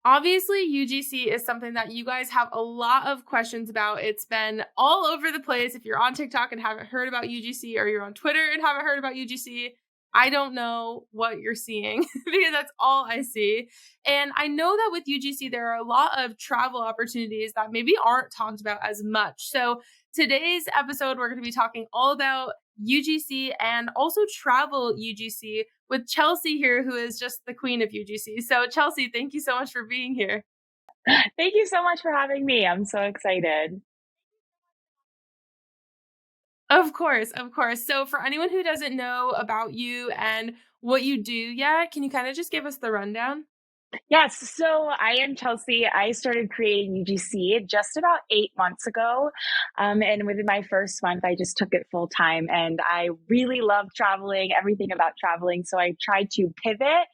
Obviously, UGC is something that you guys have a lot of questions about. It's been all over the place. If you're on TikTok and haven't heard about UGC, or you're on Twitter and haven't heard about UGC, I don't know what you're seeing because that's all I see. And I know that with UGC, there are a lot of travel opportunities that maybe aren't talked about as much. So today's episode, we're going to be talking all about UGC and also travel UGC with Chelsea here, who is just the queen of UGC. So Chelsea, thank you so much for being here. Thank you so much for having me. I'm so excited. Of course, of course. So for anyone who doesn't know about you and what you do yet, can you kind of just give us the rundown? Yes, so I am Chelsea. I started creating UGC just about 8 months ago. And within my first month, I just took it full time. And I really love traveling, everything about traveling. So I tried to pivot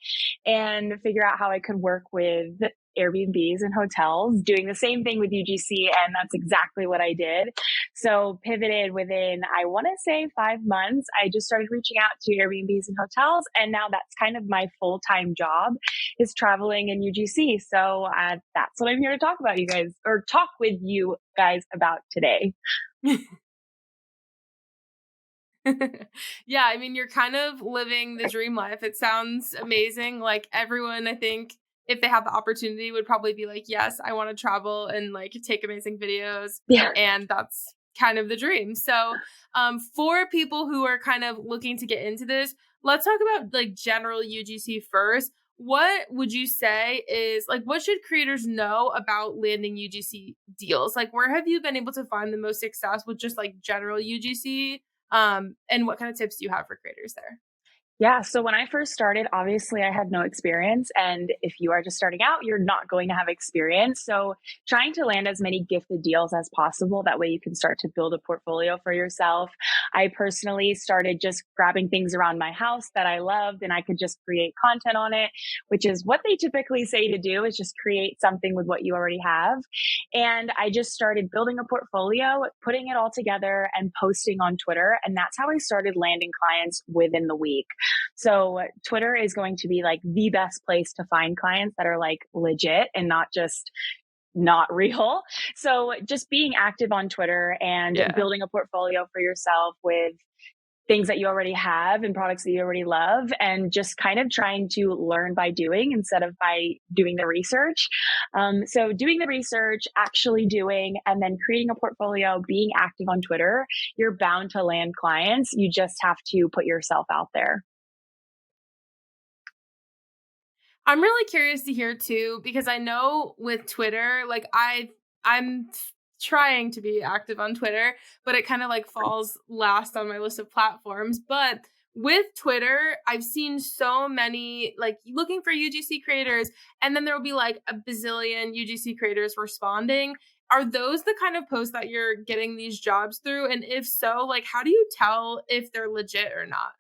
and figure out how I could work with Airbnbs and hotels, doing the same thing with UGC. And that's exactly what I did. So pivoted within, I want to say 5 months. I just started reaching out to Airbnbs and hotels. And now that's kind of my full-time job is traveling in UGC. So that's what I'm here to talk about, you guys, or talk with you guys about today. Yeah, I mean, you're kind of living the dream life. It sounds amazing. Like everyone, I think, if they have the opportunity, would probably be like, yes, I want to travel and like take amazing videos. Yeah. And that's kind of the dream. So, for people who are kind of looking to get into this, let's talk about like general UGC first. What would you say is like, what should creators know about landing UGC deals? Like, where have you been able to find the most success with just like general UGC? And what kind of tips do you have for creators there? Yeah. So when I first started, obviously I had no experience. And if you are just starting out, you're not going to have experience. So trying to land as many gifted deals as possible. That way you can start to build a portfolio for yourself. I personally started just grabbing things around my house that I loved and I could just create content on it, which is what they typically say to do is just create something with what you already have. And I just started building a portfolio, putting it all together and posting on Twitter. And that's how I started landing clients within the week. So Twitter is going to be like the best place to find clients that are like legit and not just not real. So just being active on Twitter and Yeah. building a portfolio for yourself with things that you already have and products that you already love, and just kind of trying to learn by doing instead of by doing the research. So doing the research, actually doing, and then creating a portfolio, being active on Twitter, you're bound to land clients. You just have to put yourself out there. I'm really curious to hear too, because I know with Twitter, like I'm trying to be active on Twitter, but it kind of like falls last on my list of platforms. But with Twitter, I've seen so many like looking for UGC creators, and then there will be like a bazillion UGC creators responding. Are those the kind of posts that you're getting these jobs through? And if so, like how do you tell if they're legit or not?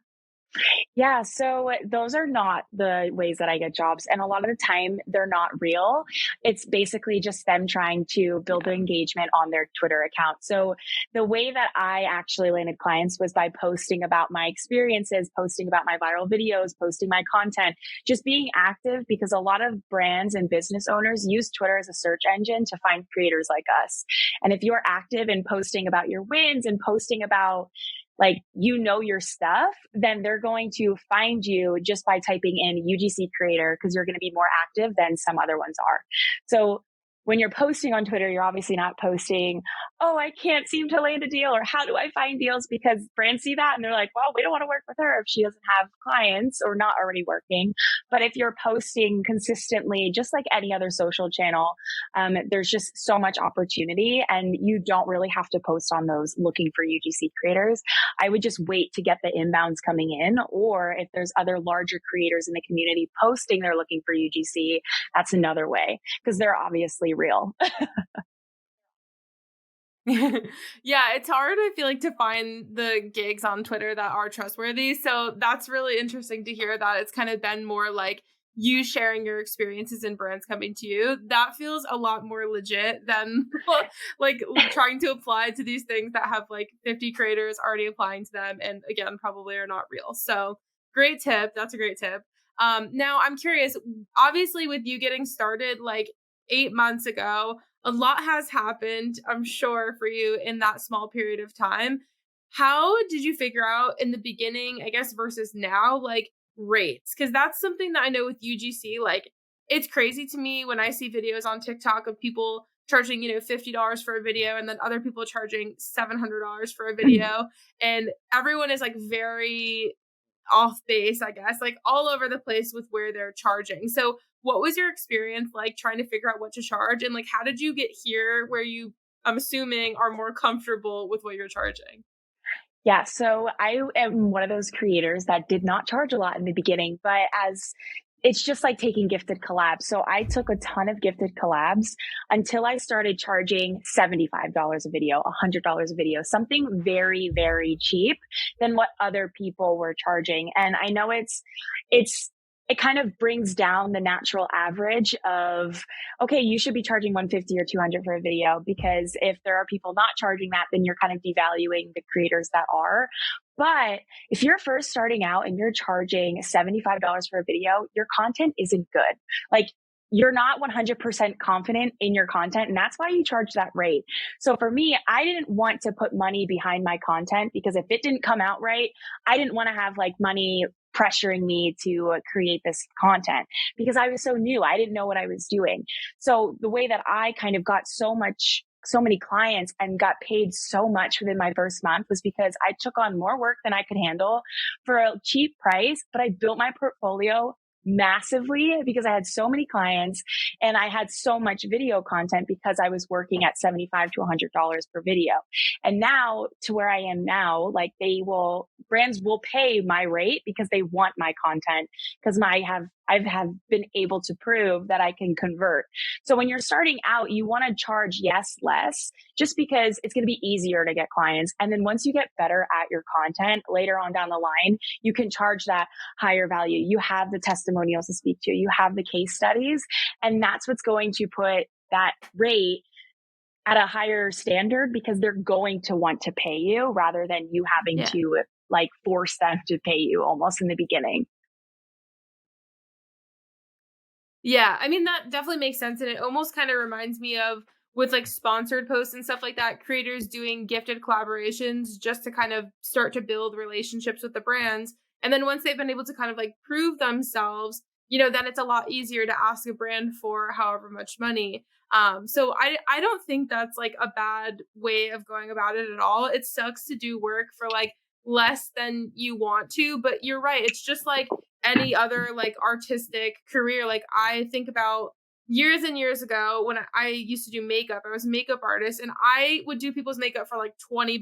Yeah, so those are not the ways that I get jobs. And a lot of the time, they're not real. It's basically just them trying to build the Yeah. engagement on their Twitter account. So the way that I actually landed clients was by posting about my experiences, posting about my viral videos, posting my content, just being active, because a lot of brands and business owners use Twitter as a search engine to find creators like us. And if you're active in posting about your wins and posting about like your stuff, then they're going to find you just by typing in UGC creator, because you're going to be more active than some other ones are. So when you're posting on Twitter, you're obviously not posting, oh, I can't seem to land a deal, or how do I find deals? Because brands see that and they're like, well, we don't want to work with her if she doesn't have clients or not already working. But if you're posting consistently, just like any other social channel, there's just so much opportunity, and you don't really have to post on those looking for UGC creators. I would just wait to get the inbounds coming in, or if there's other larger creators in the community posting they're looking for UGC, that's another way, because they're obviously real. Yeah, it's hard, I feel like, to find the gigs on Twitter that are trustworthy. So that's really interesting to hear that it's kind of been more like you sharing your experiences and brands coming to you. That feels a lot more legit than like trying to apply to these things that have like 50 creators already applying to them and again probably are not real. So great tip. That's a great tip. Now I'm curious, obviously with you getting started like 8 months ago, a lot has happened, I'm sure, for you in that small period of time. How did you figure out in the beginning, I guess, versus now, like rates? Because that's something that I know with UGC, like it's crazy to me when I see videos on TikTok of people charging, $50 for a video and then other people charging $700 for a video. And everyone is like very off base, I guess, like all over the place with where they're charging. So, what was your experience like trying to figure out what to charge? And like, how did you get here where you, I'm assuming, are more comfortable with what you're charging? Yeah, so I am one of those creators that did not charge a lot in the beginning, but as it's just like taking gifted collabs. So I took a ton of gifted collabs until I started charging $75 a video, $100 a video, something very, very cheap than what other people were charging. And I know it kind of brings down the natural average of, okay, you should be charging 150 or 200 for a video, because if there are people not charging that, then you're kind of devaluing the creators that are. But if you're first starting out and you're charging $75 for a video, your content isn't good. Like, you're not 100% confident in your content. And that's why you charge that rate. So for me, I didn't want to put money behind my content, because if it didn't come out right, I didn't want to have like money pressuring me to create this content, because I was so new. I didn't know what I was doing. So the way that I kind of got so many clients and got paid so much within my first month was because I took on more work than I could handle for a cheap price, but I built my portfolio massively because I had so many clients and I had so much video content because I was working at $75 to $100 per video. And now to where I am now, like brands will pay my rate because they want my content, because I've been able to prove that I can convert. So when you're starting out, you want to charge, yes, less, just because it's going to be easier to get clients. And then once you get better at your content later on down the line, you can charge that higher value. You have the testimonials to speak to, you have the case studies, and that's what's going to put that rate at a higher standard, because they're going to want to pay you rather than you having Yeah. to like force them to pay you almost in the beginning. Yeah, I mean, that definitely makes sense, and it almost kind of reminds me of with like sponsored posts and stuff like that, creators doing gifted collaborations just to kind of start to build relationships with the brands. And then once they've been able to kind of like prove themselves, then it's a lot easier to ask a brand for however much money. So I don't think that's like a bad way of going about it at all. It sucks to do work for like less than you want to, but you're right. It's just like any other like artistic career. Like I think about years and years ago when I used to do makeup. I was a makeup artist and I would do people's makeup for like $20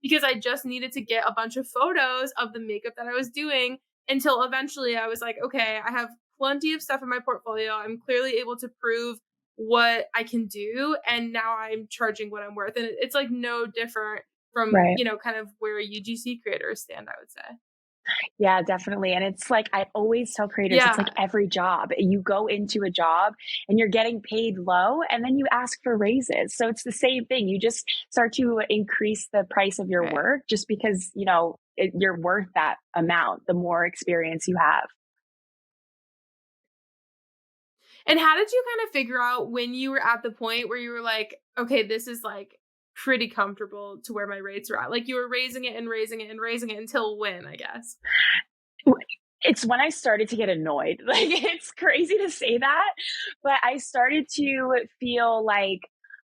because I just needed to get a bunch of photos of the makeup that I was doing, until eventually I was like, okay, I have plenty of stuff in my portfolio. I'm clearly able to prove what I can do, and now I'm charging what I'm worth. And it's like no different from, Right. kind of where UGC creators stand, I would say. Yeah, definitely. And it's like, I always tell creators, it's like Yeah. every job. You go into a job and you're getting paid low, and then you ask for raises. So it's the same thing. You just start to increase the price of your Right. work just because, you're worth that amount, the more experience you have. And how did you kind of figure out when you were at the point where you were like, okay, this is like pretty comfortable to where my rates are at? Like you were raising it and raising it and raising it until when, I guess? It's when I started to get annoyed. Like, it's crazy to say that, but I started to feel like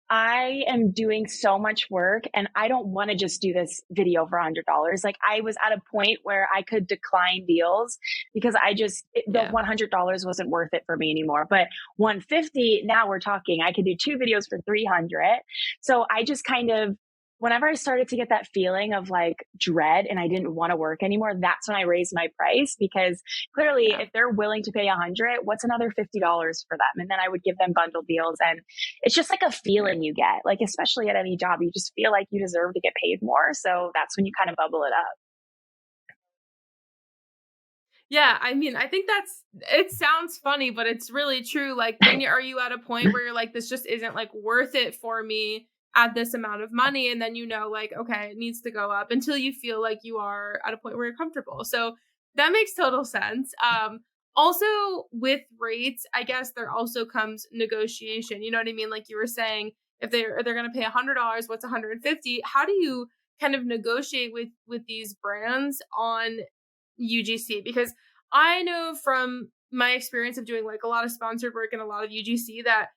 I am doing so much work and I don't want to just do this video for $100. Like, I was at a point where I could decline deals because the Yeah. $100 wasn't worth it for me anymore. But 150, now we're talking, I could do 2 videos for 300. So I just kind of, whenever I started to get that feeling of like dread and I didn't want to work anymore, that's when I raised my price, because clearly Yeah. if they're willing to pay 100, what's another $50 for them? And then I would give them bundle deals. And it's just like a Right. feeling you get, like, especially at any job, you just feel like you deserve to get paid more. So that's when you kind of bubble it up. Yeah, I mean, I think it sounds funny, but it's really true. Like, are you at a point where you're like, this just isn't like worth it for me at this amount of money? And then, like, okay, it needs to go up until you feel like you are at a point where you're comfortable. So that makes total sense. also with rates, I guess there also comes negotiation. You know what I mean? Like you were saying, if they're going to pay $100, what's 150? How do you kind of negotiate with these brands on UGC? Because I know from my experience of doing like a lot of sponsored work and a lot of UGC that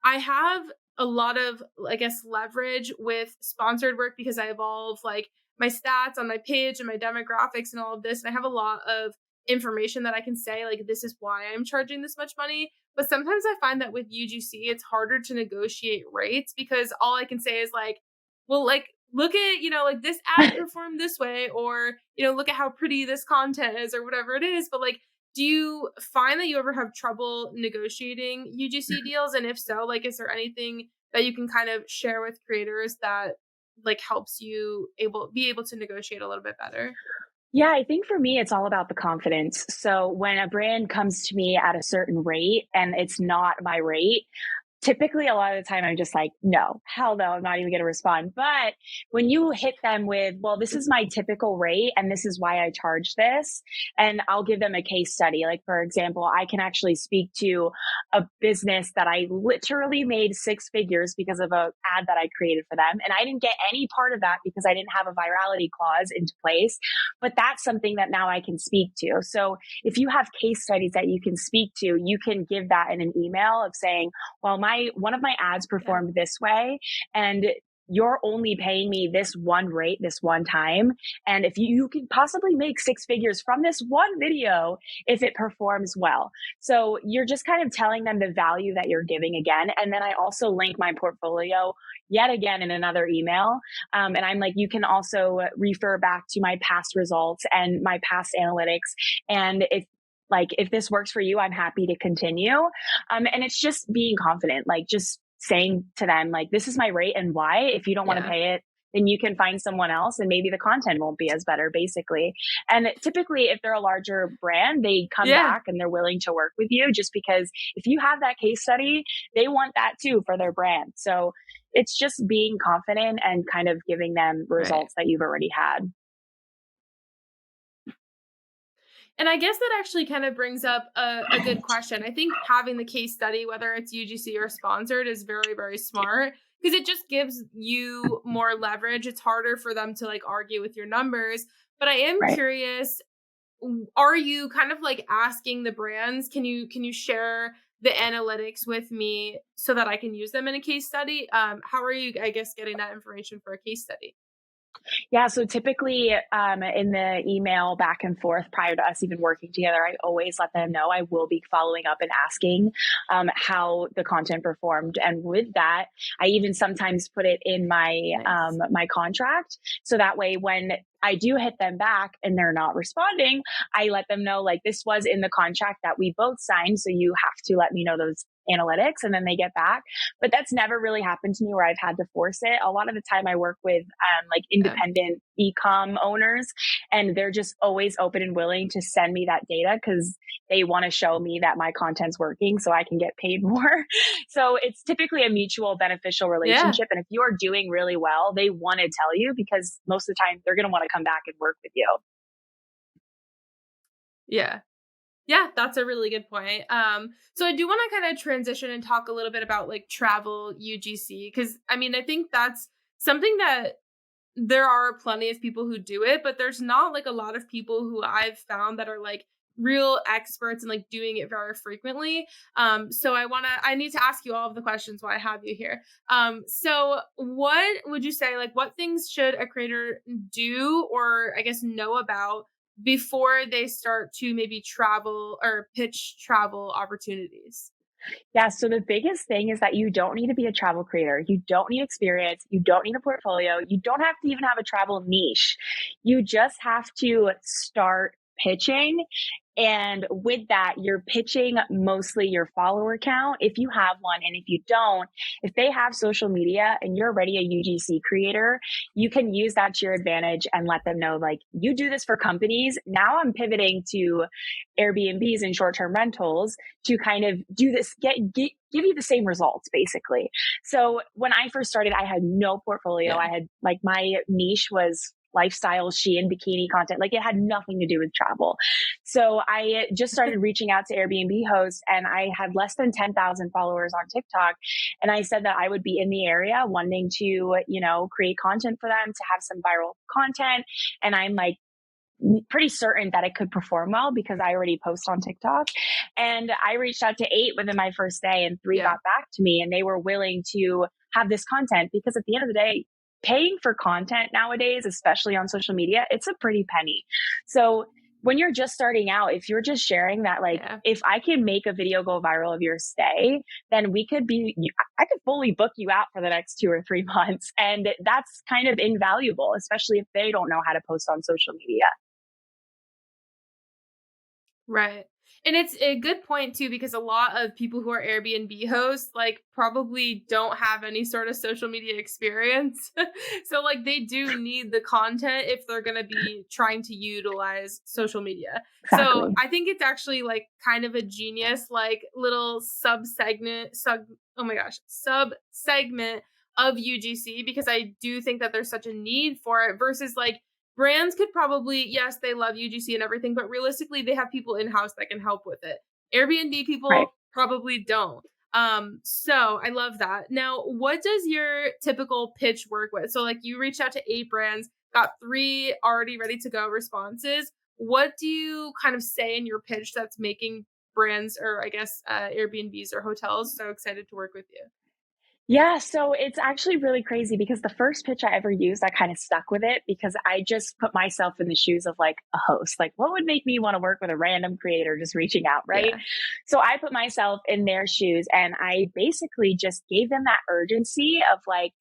I have a lot of, I guess, leverage with sponsored work because I evolve like my stats on my page and my demographics and all of this. And I have a lot of information that I can say, like, this is why I'm charging this much money. But sometimes I find that with UGC, it's harder to negotiate rates because all I can say is like, well, like, look at, like this ad performed this way, or, look at how pretty this content is or whatever it is. But like, do you find that you ever have trouble negotiating UGC deals? And if so, like, is there anything that you can kind of share with creators that like helps you be able to negotiate a little bit better? Yeah, I think for me, it's all about the confidence. So when a brand comes to me at a certain rate and it's not my rate, typically a lot of the time I'm just like, no, hell no, I'm not even going to respond. But when you hit them with, well, this is my typical rate and this is why I charge this, and I'll give them a case study. Like, for example, I can actually speak to a business that I literally made 6 figures because of an ad that I created for them. And I didn't get any part of that because I didn't have a virality clause into place. But that's something that now I can speak to. So if you have case studies that you can speak to, you can give that in an email of saying, well, one of my ads performed this way, and you're only paying me this one rate, this one time. And if you can possibly make 6 figures from this one video, if it performs well. So you're just kind of telling them the value that you're giving again. And then I also link my portfolio yet again in another email. And I'm like, you can also refer back to my past results and my past analytics. And if this works for you, I'm happy to continue. And it's just being confident, like just saying to them, like, this is my rate and why. If you don't want to pay it, then you can find someone else and maybe the content won't be as better, basically. And typically, if they're a larger brand, they come back and they're willing to work with you, just because if you have that case study, they want that too for their brand. So it's just being confident and kind of giving them results that you've already had. And I guess that actually kind of brings up a good question. I think having the case study, whether it's UGC or sponsored, is very, very smart because it just gives you more leverage. It's harder for them to like argue with your numbers. But I am curious, are you kind of like asking the brands, can you share the analytics with me so that I can use them in a case study? How are you, I guess, getting that information for a case study? Yeah. So typically in the email back and forth prior to us even working together, I always let them know I will be following up and asking how the content performed. And with that, I even sometimes put it in my my contract. So that way, when I do hit them back and they're not responding, I let them know, like, this was in the contract that we both signed. So you have to let me know those analytics, and then they get back. But that's never really happened to me where I've had to force it. A lot of the time I work with like independent e-com owners, and they're just always open and willing to send me that data because they want to show me that my content's working so I can get paid more. So it's typically a mutual beneficial relationship. And if you are doing really well, they want to tell you because most of the time they're going to want to come back and work with you. Yeah, that's a really good point. So I do want to kind of transition and talk a little bit about like travel UGC, because I mean, I think that's something that there are plenty of people who do it, but there's not like a lot of people who I've found that are like real experts and like doing it very frequently. So I need to ask you all of the questions while I have you here. So what would you say, like, what things should a creator do, or I guess know about, before they start to maybe travel or pitch travel opportunities? Yeah. So the biggest thing is that you don't need to be a travel creator. You don't need experience. You don't need a portfolio. You don't have to even have a travel niche. You just have to start pitching. And with that, you're pitching mostly your follower count, if you have one. And if you don't, if they have social media and you're already a UGC creator, you can use that to your advantage and let them know, like, you do this for companies. Now I'm pivoting to Airbnbs and short-term rentals to kind of do this, give you the same results, basically. So when I first started, I had no portfolio. I had, like, my niche was lifestyle Shein bikini content. Like it had nothing to do with travel. So I just started reaching out to Airbnb hosts, and I had less than 10,000 followers on TikTok. And I said that I would be in the area wanting to, create content for them, to have some viral content. And I'm like, pretty certain that it could perform well because I already post on TikTok. And I reached out to 8 within my first day, and 3 got back to me, and they were willing to have this content, because at the end of the day, paying for content nowadays, especially on social media, it's a pretty penny. So when you're just starting out, if you're just sharing that, like, if I can make a video go viral of your stay, then I could fully book you out for the next 2 or 3 months. And that's kind of invaluable, especially if they don't know how to post on social media. Right. And it's a good point too, because a lot of people who are Airbnb hosts, like, probably don't have any sort of social media experience. So like they do need the content if they're going to be trying to utilize social media. Exactly. So I think it's actually like kind of a genius, like little sub segment of UGC, because I do think that there's such a need for it versus like brands could probably, yes, they love UGC and everything, but realistically, they have people in-house that can help with it. Airbnb people probably don't. So I love that. Now, what does your typical pitch work with? So like you reached out to 8 brands, got 3 already ready to go responses. What do you kind of say in your pitch that's making brands, or I guess Airbnbs or hotels, so excited to work with you? Yeah, so it's actually really crazy because the first pitch I ever used, I kind of stuck with it because I just put myself in the shoes of like a host. Like, what would make me want to work with a random creator just reaching out, right? Yeah. So I put myself in their shoes, and I basically just gave them that urgency of like,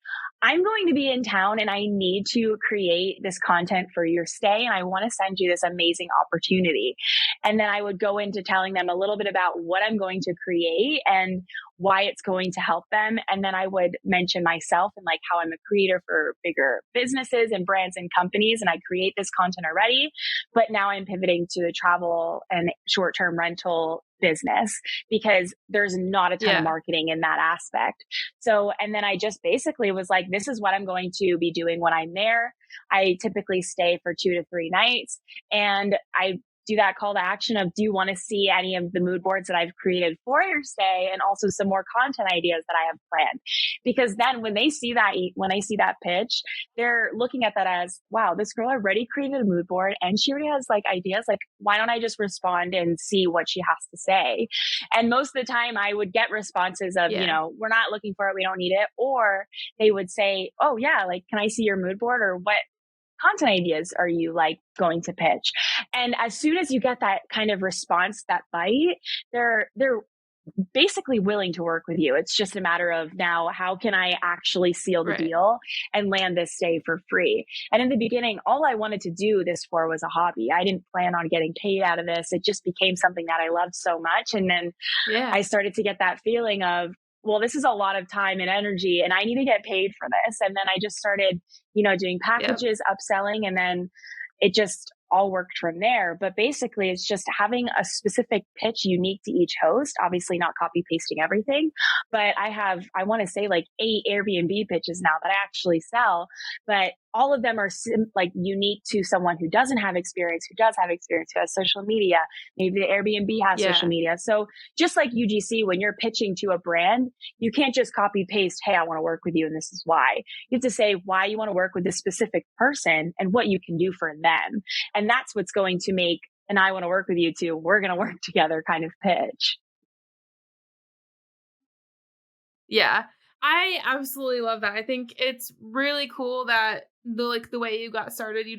I'm going to be in town and I need to create this content for your stay, and I want to send you this amazing opportunity. And then I would go into telling them a little bit about what I'm going to create and why it's going to help them. And then I would mention myself and like how I'm a creator for bigger businesses and brands and companies. And I create this content already, but now I'm pivoting to the travel and short-term rental business because there's not a ton of marketing in that aspect. So, and then I just basically was like, this is what I'm going to be doing when I'm there. I typically stay for 2 to 3 nights, and I do that call to action of, do you want to see any of the mood boards that I've created for your stay, and also some more content ideas that I have planned? Because then when they see that pitch, they're looking at that as, wow, this girl already created a mood board and she already has like ideas. Like, why don't I just respond and see what she has to say? And most of the time I would get responses of, we're not looking for it, we don't need it. Or they would say, oh yeah, like, can I see your mood board, or what content ideas are you like going to pitch? And as soon as you get that kind of response, that bite, they're basically willing to work with you. It's just a matter of now, how can I actually seal the deal and land this stay for free? And in the beginning, all I wanted to do this for was a hobby. I didn't plan on getting paid out of this. It just became something that I loved so much. And then I started to get that feeling of, well, this is a lot of time and energy and I need to get paid for this. And then I just started, doing packages, upselling, and then it just all worked from there. But basically it's just having a specific pitch unique to each host, obviously not copy pasting everything, but I want to say like 8 Airbnb pitches now that I actually sell, but all of them are like unique to someone who doesn't have experience, who does have experience, who has social media. Maybe the Airbnb has social media. So just like UGC, when you're pitching to a brand, you can't just copy paste, hey, I want to work with you and this is why. You have to say why you want to work with this specific person and what you can do for them. And that's what's going to make an I want to work with you too, we're going to work together kind of pitch. Yeah, I absolutely love that. I think it's really cool that the way you got started, you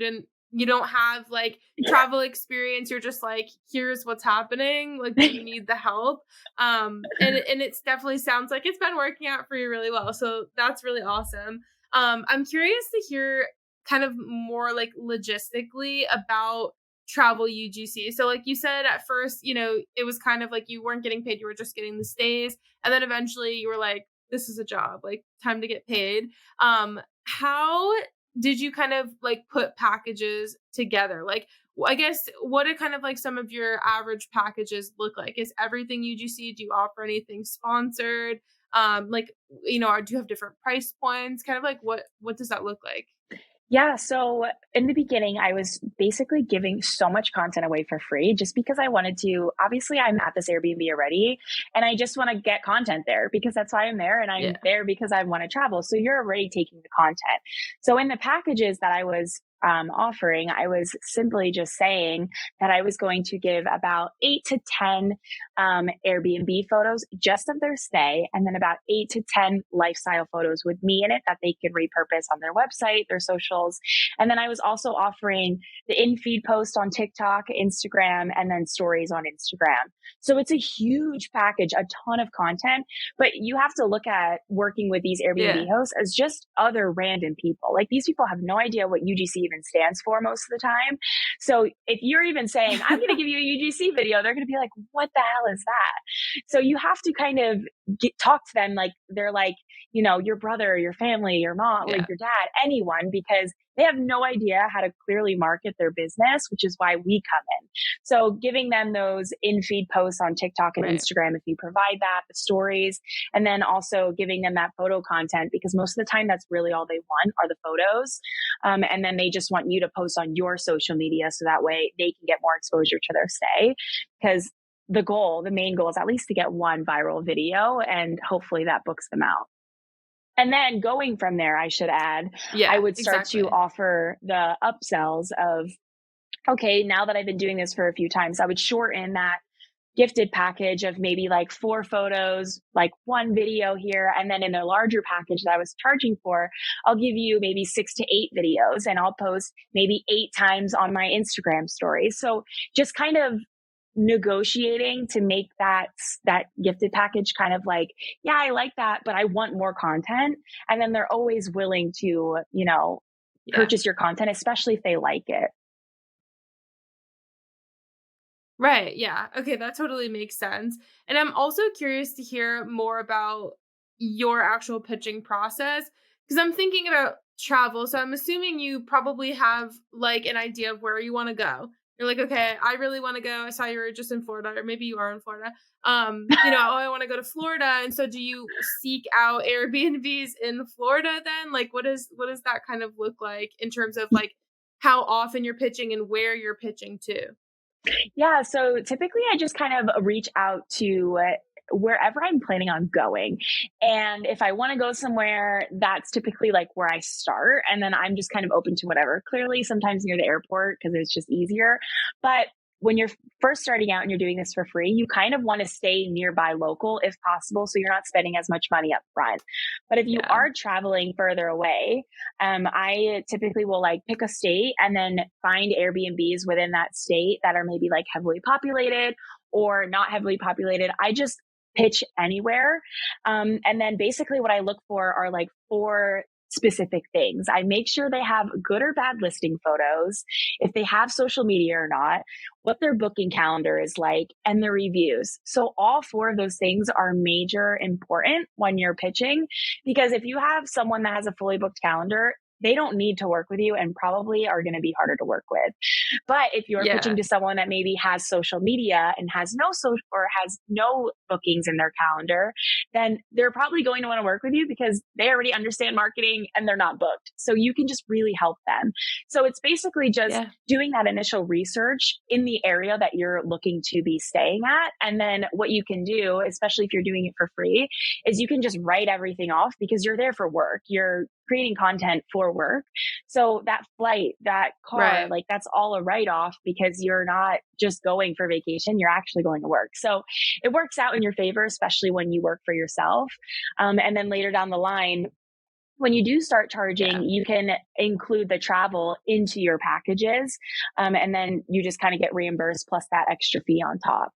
don't have like travel experience. You're just like, here's what's happening. Like, do you need the help? And it's definitely sounds like it's been working out for you really well. So that's really awesome. I'm curious to hear kind of more like logistically about travel UGC. So like you said at first, it was kind of like you weren't getting paid, you were just getting the stays. And then eventually you were like, this is a job, like time to get paid. How did you kind of like put packages together? Like, I guess, what do kind of like some of your average packages look like? Is everything UGC? Do you offer anything sponsored? Do you have different price points? Kind of like what does that look like? Yeah. So in the beginning, I was basically giving so much content away for free just because I wanted to. Obviously, I'm at this Airbnb already and I just want to get content there because that's why I'm there. And I'm Yeah. there because I want to travel. So you're already taking the content. So in the packages that I was offering, I was simply just saying that I was going to give about 8 to 10 Airbnb photos just of their stay, and then about 8 to 10 lifestyle photos with me in it that they can repurpose on their website, their socials. And then I was also offering the in feed post on TikTok, Instagram, and then stories on Instagram. So it's a huge package, a ton of content, but you have to look at working with these Airbnb Yeah. hosts as just other random people. Like these people have no idea what UGC even stands for most of the time. So if you're even saying, I'm going to give you a UGC video, they're going to be like, what the hell is that? So you have to kind of talk to them like they're like, you know, your brother, your family, your mom, like Yeah. your dad, anyone, because they have no idea how to clearly market their business, which is why we come in. So giving them those in feed posts on TikTok and Right. Instagram, if you provide that, the stories, and then also giving them that photo content, because most of the time that's really all they want are the photos. And then they just want you to post on your social media so that way they can get more exposure to their stay. Because the main goal is at least to get one viral video and hopefully that books them out. And then going from there, I should add, I Yeah, would start to exactly. offer the upsells of, okay, now that I've been doing this for a few times, I would shorten that gifted package of maybe like 4 photos, like 1 video here. And then in a larger package that I was charging for, I'll give you maybe 6 to 8 videos and I'll post maybe 8 times on my Instagram stories. So just kind of negotiating to make that gifted package kind of like, yeah, I like that, but I want more content. And then they're always willing to, Yeah. purchase your content, especially if they like it. Right. Yeah. Okay. That totally makes sense. And I'm also curious to hear more about your actual pitching process because I'm thinking about travel. So I'm assuming you probably have like an idea of where you want to go. You're like, okay, I really want to go. I saw you were just in Florida, or maybe you are in Florida. Oh, I want to go to Florida. And so do you seek out Airbnbs in Florida then? Like what does that kind of look like in terms of like how often you're pitching and where you're pitching to? Yeah. So typically I just kind of reach out to wherever I'm planning on going. And if I want to go somewhere, that's typically like where I start. And then I'm just kind of open to whatever. Clearly, sometimes near the airport because it's just easier. But when you're first starting out and you're doing this for free, you kind of want to stay nearby local if possible. So you're not spending as much money up front. But if you Yeah. are traveling further away, I typically will like pick a state and then find Airbnbs within that state that are maybe like heavily populated or not heavily populated. I just pitch anywhere. And then basically what I look for are like 4 specific things. I make sure they have good or bad listing photos, if they have social media or not, what their booking calendar is like, and the reviews. So all 4 of those things are major important when you're pitching, because if you have someone that has a fully booked calendar, they don't need to work with you and probably are going to be harder to work with. But if you're pitching Yeah. to someone that maybe has social media and has no social or has no bookings in their calendar, then they're probably going to want to work with you because they already understand marketing and they're not booked. So you can just really help them. So it's basically just Yeah. doing that initial research in the area that you're looking to be staying at. And then what you can do, especially if you're doing it for free, is you can just write everything off because you're there for work. You're creating content for work. So that flight, that car, Right. like that's all a write off because you're not just going for vacation, you're actually going to work. So it works out in your favor, especially when you work for yourself. And then later down the line, when you do start charging, Yeah. you can include the travel into your packages. And then you just kind of get reimbursed plus that extra fee on top.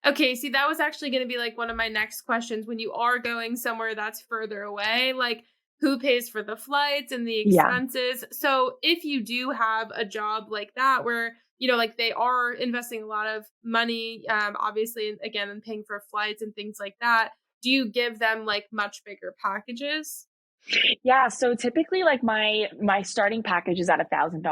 Okay, see, that was actually going to be like one of my next questions. When you are going somewhere that's further away, like who pays for the flights and the Yeah. expenses? So, if you do have a job like that where, like they are investing a lot of money, obviously, again, and paying for flights and things like that, do you give them like much bigger packages? Yeah. So typically like my starting package is at $1,000.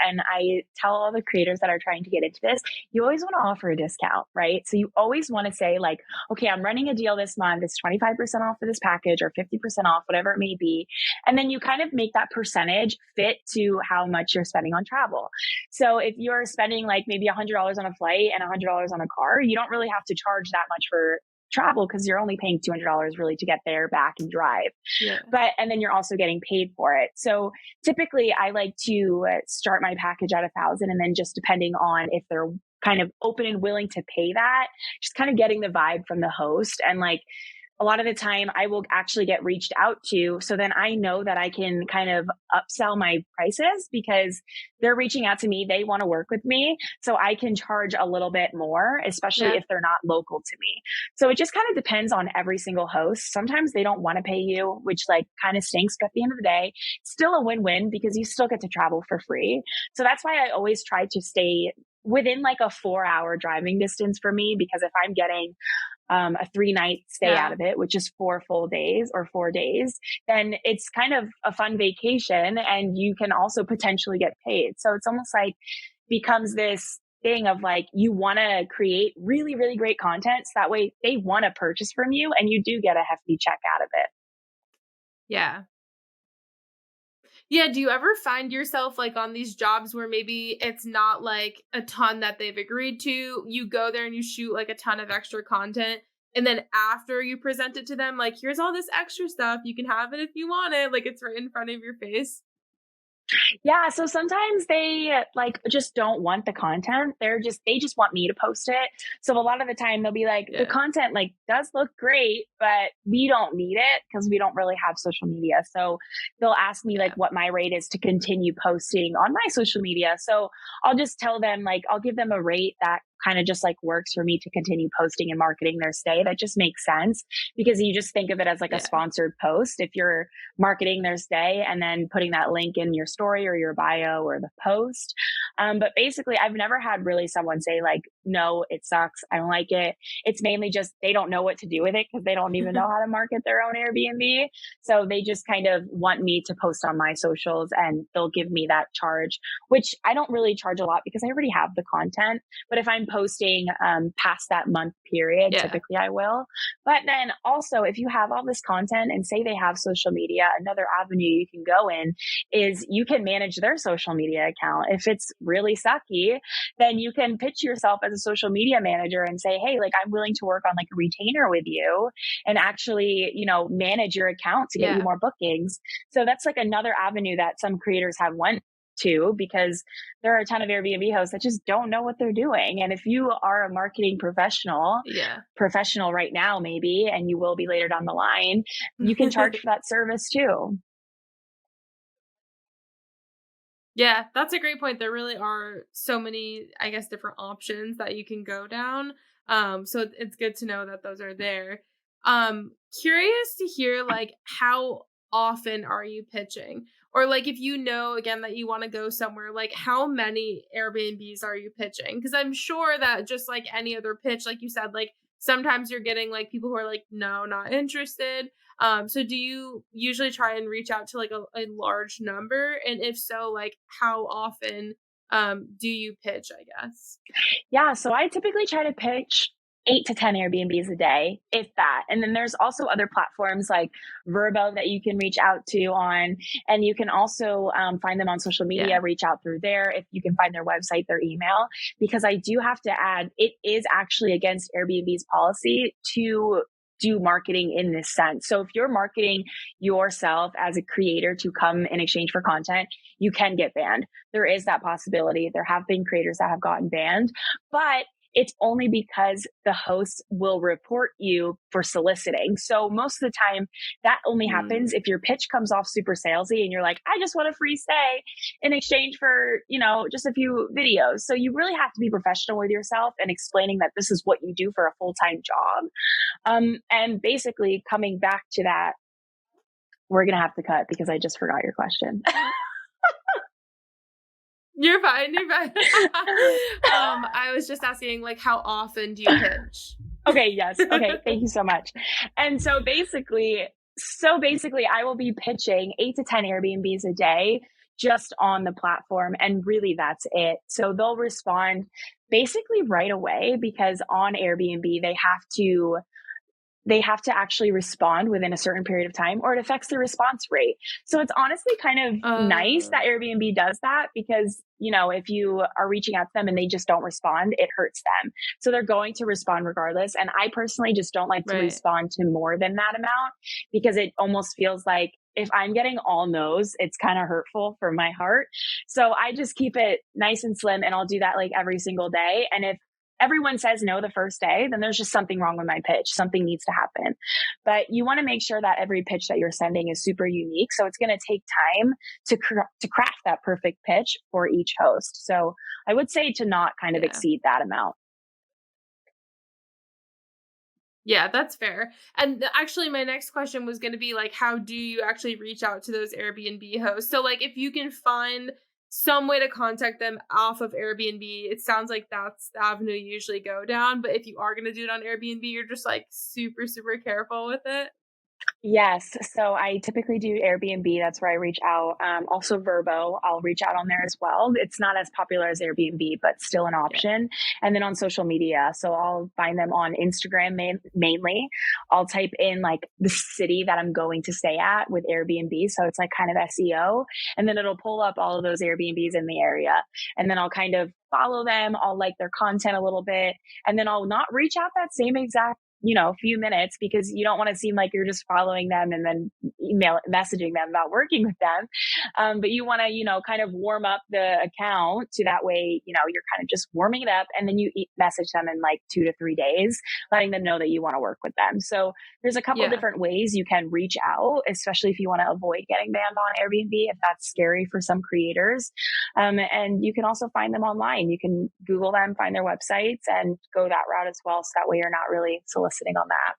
And I tell all the creators that are trying to get into this, you always want to offer a discount, right? So you always want to say like, okay, I'm running a deal this month. It's 25% off for this package or 50% off, whatever it may be. And then you kind of make that percentage fit to how much you're spending on travel. So if you're spending like maybe $100 on a flight and $100 on a car, you don't really have to charge that much for travel because you're only paying $200 really to get there, back, and drive. Yeah. And then you're also getting paid for it. So typically I like to start my package at 1,000, and then just depending on if they're kind of open and willing to pay that, just kind of getting the vibe from the host. And like a lot of the time I will actually get reached out to. So then I know that I can kind of upsell my prices because they're reaching out to me. They want to work with me. So I can charge a little bit more, especially if they're not local to me. So it just kind of depends on every single host. Sometimes they don't want to pay you, which like kind of stinks. But at the end of the day, it's still a win-win because you still get to travel for free. So that's why I always try to stay within like a 4-hour driving distance for me, because if I'm getting a 3-night stay out of it, which is 4 full days or 4 days, then it's kind of a fun vacation and you can also potentially get paid. So it's almost like becomes this thing of like, you want to create really, really great content. So that way they want to purchase from you and you do get a hefty check out of it. Yeah. Yeah, do you ever find yourself like on these jobs where maybe it's not like a ton that they've agreed to, you go there and you shoot like a ton of extra content, and then after you present it to them, like, here's all this extra stuff, you can have it if you want it, like it's right in front of your face? Yeah. So sometimes they like just don't want the content. They just want me to post it. So a lot of the time they'll be like, the content like does look great, but we don't need it because we don't really have social media. So they'll ask me like what my rate is to continue posting on my social media. So I'll just tell them like, I'll give them a rate that kind of just like works for me to continue posting and marketing their stay. That just makes sense because you just think of it as like a sponsored post. If you're marketing their stay and then putting that link in your story or your bio or the post. But basically I've never had really someone say like, no, it sucks, I don't like it. It's mainly just, they don't know what to do with it because they don't even know how to market their own Airbnb. So they just kind of want me to post on my socials and they'll give me that charge, which I don't really charge a lot because I already have the content. But if I'm posting past that month period, typically I will. But then also if you have all this content and say they have social media, another avenue you can go in is you can manage their social media account. If it's really sucky, then you can pitch yourself as a social media manager and say, hey, like I'm willing to work on like a retainer with you and actually, you know, manage your account to get you more bookings. So that's like another avenue that some creators have went to because there are a ton of Airbnb hosts that just don't know what they're doing. And if you are a marketing professional right now, maybe, and you will be later down the line, you can charge for that service too. Yeah, that's a great point. There really are so many, I guess, different options that you can go down. So it's good to know that those are there. Curious to hear, like, how often are you pitching? Or, like, if you know, again, that you want to go somewhere, like, how many Airbnbs are you pitching? Because I'm sure that just like any other pitch, like you said, like, sometimes you're getting, like, people who are like, no, not interested. So do you usually try and reach out to like a large number? And if so, like how often do you pitch, I guess? Yeah. So I typically try to pitch 8 to 10 Airbnbs a day, if that. And then there's also other platforms like Verbo that you can reach out to on, and you can also find them on social media, reach out through there. If you can find their website, their email, because I do have to add, it is actually against Airbnb's policy to do marketing in this sense. So if you're marketing yourself as a creator to come in exchange for content, you can get banned. There is that possibility. There have been creators that have gotten banned, but it's only because the host will report you for soliciting. So most of the time that only happens if your pitch comes off super salesy and you're like, I just want a free stay in exchange for, you know, just a few videos. So you really have to be professional with yourself and explaining that this is what you do for a full-time job. And basically coming back to that, we're going to have to cut because I just forgot your question. You're fine. You're fine. I was just asking, like, how often do you pitch? Okay. Yes. Okay. Thank you so much. And so basically, So basically, I will be pitching 8 to 10 Airbnbs a day just on the platform. And really, that's it. So they'll respond basically right away, because on Airbnb, they have to actually respond within a certain period of time, or it affects the response rate. So it's honestly kind of nice that Airbnb does that, because, if you are reaching out to them and they just don't respond, it hurts them. So they're going to respond regardless. And I personally just don't like to respond to more than that amount, because it almost feels like if I'm getting all no's, it's kind of hurtful for my heart. So I just keep it nice and slim, and I'll do that like every single day. And if everyone says no the first day, then there's just something wrong with my pitch. Something needs to happen. But you want to make sure that every pitch that you're sending is super unique. So it's going to take time to craft that perfect pitch for each host. So I would say to not kind of exceed that amount. Yeah, that's fair. And actually, my next question was going to be like, how do you actually reach out to those Airbnb hosts? So like, if you can find some way to contact them off of Airbnb, it sounds like that's the avenue you usually go down. But if you are going to do it on Airbnb, you're just like super, super careful with it. Yes. So I typically do Airbnb. That's where I reach out. Also Vrbo, I'll reach out on there as well. It's not as popular as Airbnb, but still an option. And then on social media. So I'll find them on Instagram mainly. I'll type in like the city that I'm going to stay at with Airbnb. So it's like kind of SEO. And then it'll pull up all of those Airbnbs in the area. And then I'll kind of follow them. I'll like their content a little bit. And then I'll not reach out that same exact few minutes, because you don't want to seem like you're just following them and then messaging them about working with them. But you want to, kind of warm up the account to that way, you're kind of just warming it up, and then you message them in like 2 to 3 days, letting them know that you want to work with them. So there's a couple different ways you can reach out, especially if you want to avoid getting banned on Airbnb, if that's scary for some creators. And you can also find them online. You can Google them, find their websites, and go that route as well. So that way you're not really soliciting on that.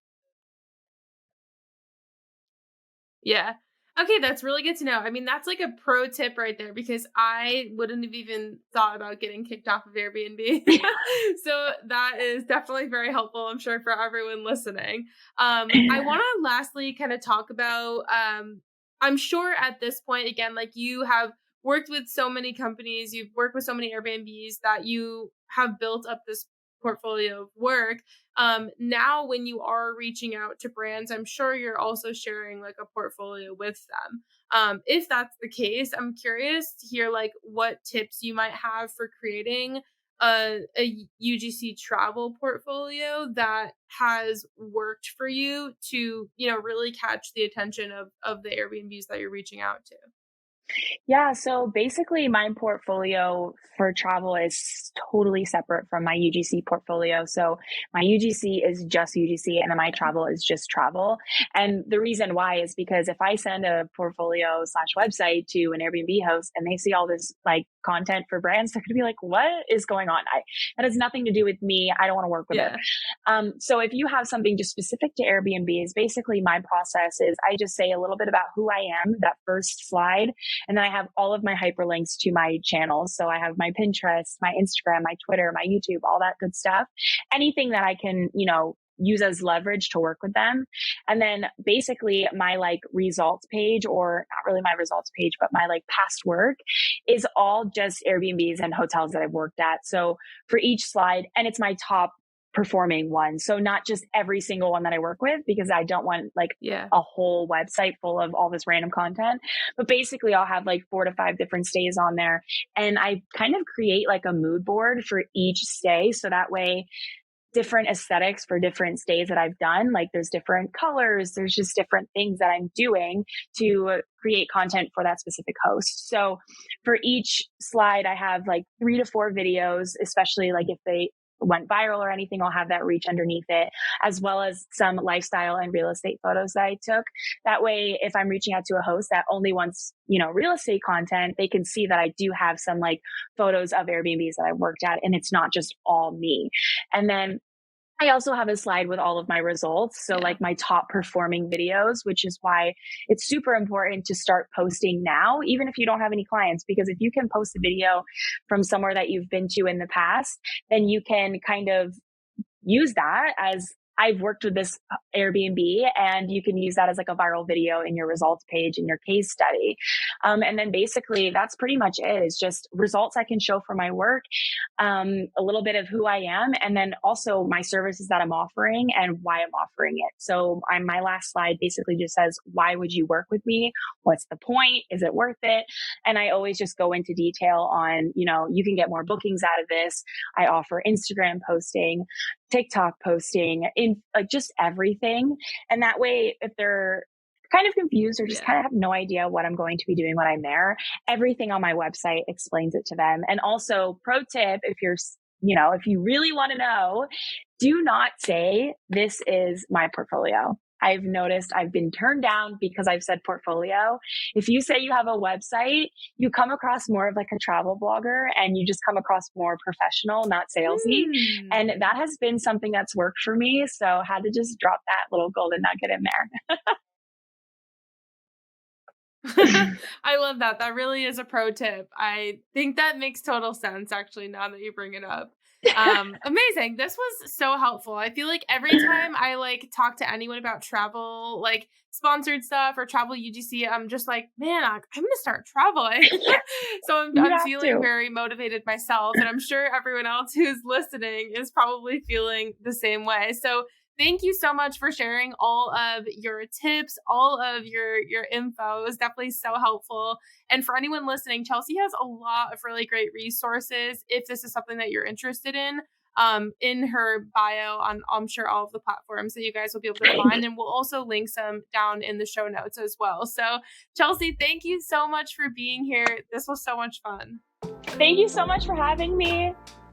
Yeah. Okay, that's really good to know. I mean, that's like a pro tip right there, because I wouldn't have even thought about getting kicked off of Airbnb. So that is definitely very helpful, I'm sure, for everyone listening. I want to lastly kind of talk about, I'm sure at this point, again, like you have worked with so many companies, you've worked with so many Airbnbs that you have built up this portfolio of work. Now when you are reaching out to brands, I'm sure you're also sharing like a portfolio with them. If that's the case, I'm curious to hear like what tips you might have for creating a UGC travel portfolio that has worked for you to, really catch the attention of the Airbnbs that you're reaching out to. Yeah, so basically my portfolio for travel is totally separate from my UGC portfolio. So my UGC is just UGC, and then my travel is just travel. And the reason why is because if I send a portfolio / website to an Airbnb host and they see all this like content for brands, they're going to be like, what is going on? That has nothing to do with me. I don't want to work with it. So if you have something just specific to Airbnbs, basically my process is I just say a little bit about who I am, that first slide. And then I have all of my hyperlinks to my channels. So I have my Pinterest, my Instagram, my Twitter, my YouTube, all that good stuff. Anything that I can, use as leverage to work with them. And then basically my like results page, or not really my results page, but my like past work is all just Airbnbs and hotels that I've worked at. So for each slide, and it's my top performing one. So not just every single one that I work with, because I don't want like a whole website full of all this random content, but basically I'll have like 4 to 5 different stays on there. And I kind of create like a mood board for each stay. So that way different aesthetics for different stays that I've done, like there's different colors, there's just different things that I'm doing to create content for that specific host. So for each slide, I have like 3 to 4 videos, especially like if they went viral or anything, I'll have that reach underneath it, as well as some lifestyle and real estate photos that I took. That way, if I'm reaching out to a host that only wants, real estate content, they can see that I do have some like photos of Airbnbs that I worked at, and it's not just all me. And then I also have a slide with all of my results. So like my top performing videos, which is why it's super important to start posting now, even if you don't have any clients, because if you can post a video from somewhere that you've been to in the past, then you can kind of use that as I've worked with this Airbnb, and you can use that as like a viral video in your results page in your case study. And then basically that's pretty much it. It's just results I can show for my work, a little bit of who I am, and then also my services that I'm offering and why I'm offering it. So my last slide basically just says, why would you work with me? What's the point? Is it worth it? And I always just go into detail on, you can get more bookings out of this. I offer Instagram posting, TikTok posting, in like just everything. And that way, if they're kind of confused or just kind of have no idea what I'm going to be doing when I'm there, everything on my website explains it to them. And also, pro tip, if you really want to know, do not say this is my portfolio. I've noticed I've been turned down because I've said portfolio. If you say you have a website, you come across more of like a travel blogger, and you just come across more professional, not salesy. And that has been something that's worked for me. So I had to just drop that little golden nugget in there. I love that. That really is a pro tip. I think that makes total sense, actually, now that you bring it up. Amazing. This was so helpful. I feel like every time I like talk to anyone about travel, like sponsored stuff or travel UGC, I'm just like, man, I'm going to start traveling. So I'm feeling very motivated myself, and I'm sure everyone else who's listening is probably feeling the same way. So thank you so much for sharing all of your tips, all of your info. It was definitely so helpful. And for anyone listening, Chelsea has a lot of really great resources if this is something that you're interested in her bio on, I'm sure, all of the platforms that you guys will be able to find. And we'll also link some down in the show notes as well. So Chelsea, thank you so much for being here. This was so much fun. Thank you so much for having me.